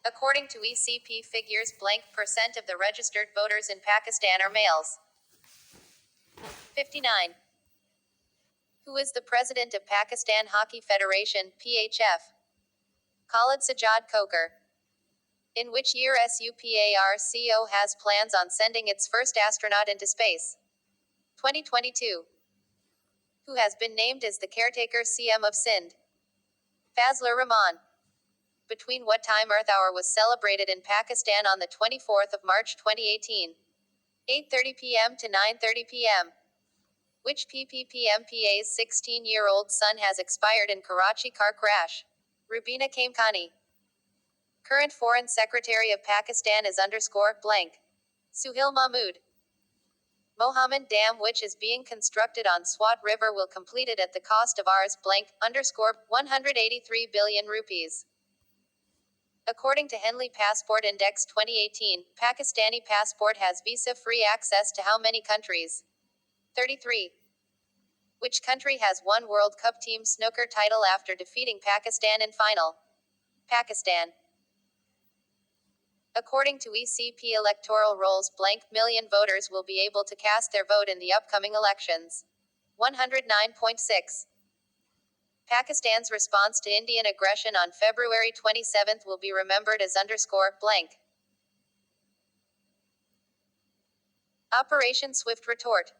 According to ECP figures, blank percent of the registered voters in Pakistan are males. 59. Who is the president of Pakistan Hockey Federation, PHF? Khalid Sajjad Khokhar. In which year SUPARCO has plans on sending its first astronaut into space? 2022. Who has been named as the caretaker CM of Sindh? Fazlur Rahman. Between what time Earth Hour was celebrated in Pakistan on the 24th of March 2018? 8:30 p.m. to 9:30 p.m. Which PPPMPA's 16-year-old son has expired in Karachi car crash? Rubina Kamkani. Current Foreign Secretary of Pakistan is _blank. Suhail Mahmood. Mohammed Dam, which is being constructed on Swat River, will complete it at the cost of $183 billion rupees. According to Henley Passport Index 2018, Pakistani passport has visa-free access to how many countries? 33. Which country has won World Cup Team Snooker title after defeating Pakistan in final? Pakistan. According to ECP electoral rolls, million voters will be able to cast their vote in the upcoming elections. 109.6. Pakistan's response to Indian aggression on February 27 will be remembered as _blank. Operation Swift Retort.